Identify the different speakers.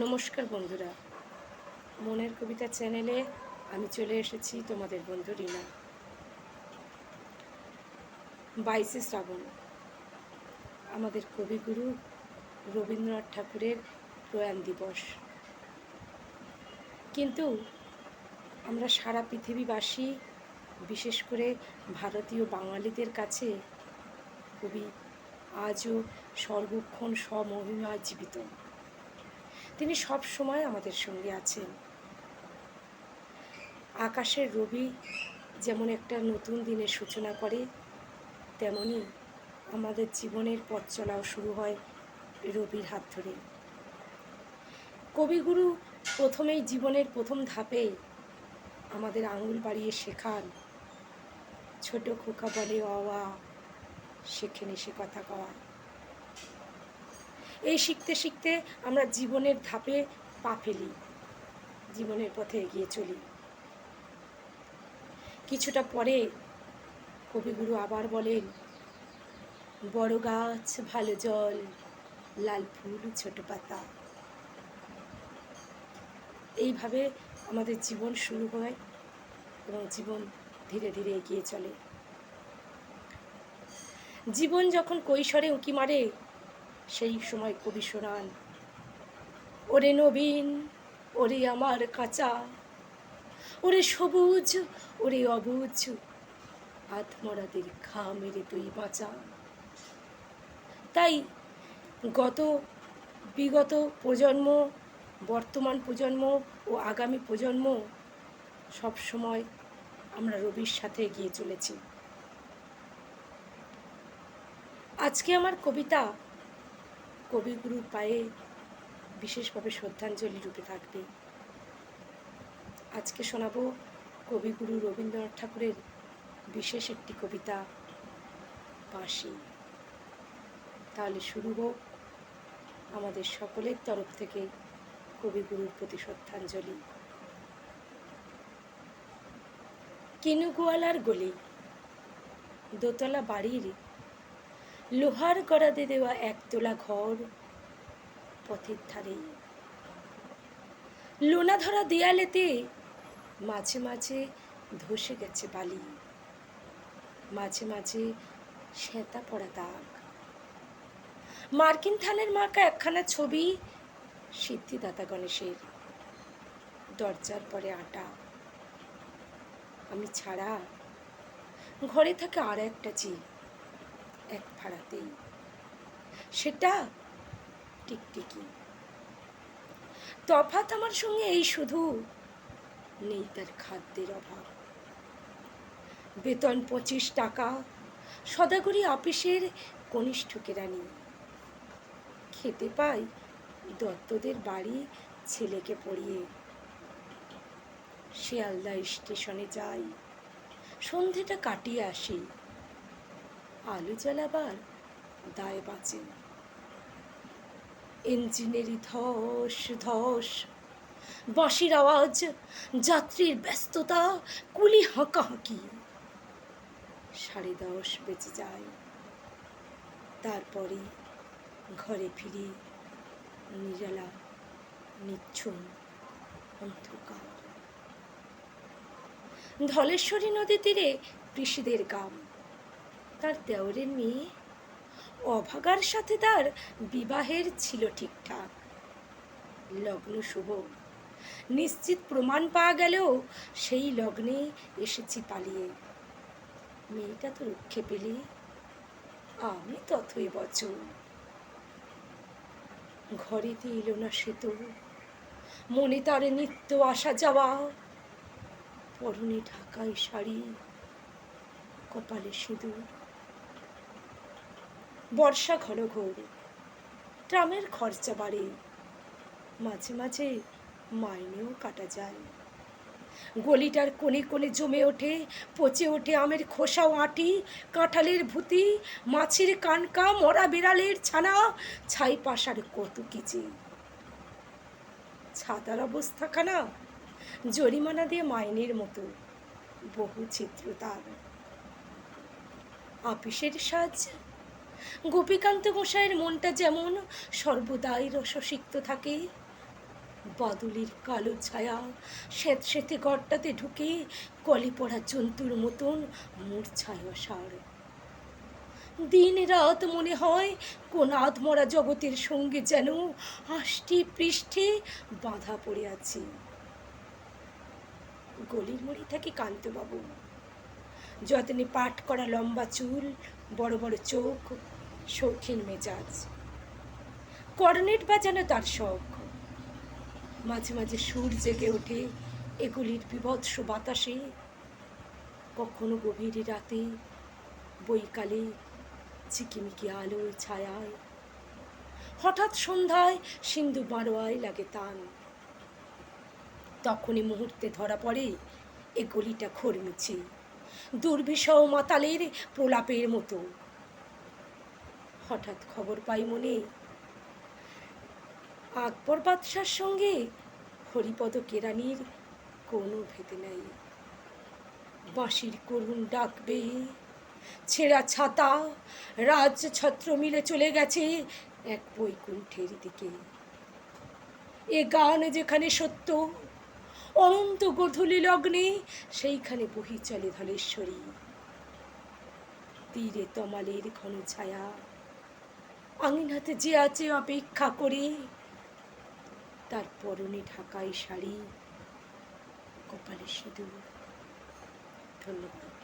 Speaker 1: নমস্কার বন্ধুরা, মনের কবিতা চ্যানেলে আমি চলে এসেছি তোমাদের বন্ধু রিনা। 22শে শ্রাবণ আমাদের কবিগুরু রবীন্দ্রনাথ ঠাকুরের প্রয়াণ দিবস। কিন্তু আমরা সারা পৃথিবীবাসী, বিশেষ করে ভারতীয় বাঙালিদের কাছে কবি আজও সর্বক্ষণ স্বমহিমায় জীবিত। তিনি সব সময় আমাদের সঙ্গে আছেন। আকাশের রবি যেমন একটা নতুন দিনের সূচনা করে, তেমনি আমাদের জীবনের পথ চলাও শুরু হয় রবির হাত ধরে। কবিগুরু প্রথমেই জীবনের প্রথম ধাপে আমাদের আঙুল বাড়িয়ে শেখান, ছোট খোকা বলে অওয়া, শেখেনি সে কথা কওয়া। এই শিখতে শিখতে আমরা জীবনের ধাপে পা ফেলি, জীবনের পথে এগিয়ে চলি। কিছুটা পরে কবিগুরু আবার বলেন, বড় গাছ ভালো জল, লাল ফুল ছোট পাতা। এইভাবে আমাদের জীবন শুরু হয় এবং জীবন ধীরে ধীরে এগিয়ে চলে। জীবন যখন কৈশোরে উঁকি মারে, সেই সময় কবি শোনান, ওরে নবীন, ওরে আমার কাঁচা, ওরে সবুজ, ওরে অবুজ, আত্মরাদের ঘা মেরে তুই বাঁচা। তাই বিগত প্রজন্ম, বর্তমান প্রজন্ম ও আগামী প্রজন্ম সব সময় আমরা রবির সাথে এগিয়ে চলেছি। আজকে আমার কবিতা কবিগুরুর পায়ে বিশেষভাবে শ্রদ্ধাঞ্জলি রূপে থাকবে। আজকে শোনাবো কবিগুরু রবীন্দ্রনাথ ঠাকুরের বিশেষ একটি কবিতা, বাঁশি। তাহলে শুরু হোক আমাদের সকলের তরফ থেকে কবিগুরুর প্রতি শ্রদ্ধাঞ্জলি। কিনুগোয়ালার গলি, দোতলা বাড়ির লোহার গড়াদে দেওয়া একতলা ঘর, পথের ধারে লোনা ধরা দেয়ালেতে মাঝে মাঝে ধসে গেছে বালি, মাঝে মাঝে সেঁতা পড়া দাগ। মার্কিন থানের মার্কা একখানা ছবি সিদ্ধিদাতা গণেশের, দরজার পরে আটা। আমি ছাড়া ঘরে থাকে আর একটা জীব, এক ভাড়াতেই, সেটা টিকটিকি। তফাৎ আমার সঙ্গে এই শুধু, নেই তার খাদ্যের অভাব। বেতন 25 টাকা, সদাগরি আপিসের কনিষ্ঠ কেরানি। খেতে পাই দত্তদের বাড়ি ছেলেকে পড়িয়ে। শিয়ালদা স্টেশনে যাই, সন্ধেটা কাটিয়ে আসি, আলো জ্বালাবার দায় বাঁচে। ইঞ্জিনেরই ধস ধস, বাঁশির আওয়াজ, যাত্রীর ব্যস্ততা, কুলি হাঁকাহাঁকি। 10:30 বেজে যায়, তারপরে ঘরে ফিরি, নিরালা নিচ্ছুম অন্ধকার। ধলেশ্বরী নদী তীরে কৃষিদের গ্রাম। তার দেওরের মেয়ে অভাগার সাথে তার বিবাহের ছিল ঠিকঠাক, লগ্ন শুভ, নিশ্চিত প্রমাণ পাওয়া গেলেও সেই লগ্নে এসেছি পালিয়ে। মেয়েটা তো রক্ষে পেলে, আমি তথই বচন। ঘরেতে এলো না সেতু, মনে তার নিত্য আসা যাওয়া, পরনে ঢাকাই শাড়ি, কপালে সিঁদুর। বর্ষা ঘন ঘোর, ট্রামের খরচা বাড়ে, মাঝে মাঝে মাইনেও কাটা যায়। গলিটার কোণে কোণে জমে ওঠে, পচে ওঠে আমের খোসা ও আঁটি, কাঁঠালের ভুতি, মাছের কানকা, মরা বিড়ালের ছানা, ছাই পাশার কত কিছু। ছাতার অবস্থাখানা জরিমানা দিয়ে মাইনের মতো, বহু চিত্র তার। আপিসের সাজ, গোপীকান্ত গোসাইয়ের মনটা যেমন সর্বদাই রসসিক্ত থাকে, বাদুলির কালো ছায়া স্যাঁতস্যাঁতে ঘরটাতে ঢুকে কলে পড়া জন্তুর মতন মূর্ছায় অসার। দিন রাত মনে হয় কোন আধমরা জগতের সঙ্গে যেন আষ্টে পৃষ্ঠে বাঁধা পড়ে আছি। গলির মোড়ে থাকে কান্তবাবু, যত্নে পাট করা লম্বা চুল, বড় বড় চোখ, শৌখিন মেজাজ। কর্নেট বাজানো তার শখ। মাঝে মাঝে সুর জেগে ওঠে এগুলির বিভৎস বাতাসে, কখনো গভীর রাতে, বৈকালে, ঝিকিমিকি আলোয় ছায়ায়, হঠাৎ সন্ধ্যায় সিন্ধু বারোয়ায় লাগে তান। তখনই মুহূর্তে ধরা পড়ে এ গলিটা খরমিছে, দুর্বিষহ মাতালের প্রলাপের মতো। হঠাৎ খবর পাই মনে, আকবর বাদশার সঙ্গে হরিপদ কেরানির কোনো ভেদে নাই। বাঁশির করুণ ডাকবে, ছেঁড়া ছাতা, রাজছত্র মিলে চলে গেছে এক বৈকুণ্ঠের দিকে। এ গান যেখানে সত্য, অনন্ত গধূলি লগ্নে সেইখানে বহি চলে ধলেশ্বরী। তীরে তমালের ঘন ছায়া, আঙিনাতে যে আছে অপেক্ষা করে, তার পরনে ঢাকাই শাড়ি, কপালে সিঁদুর। ধন্যবাদ।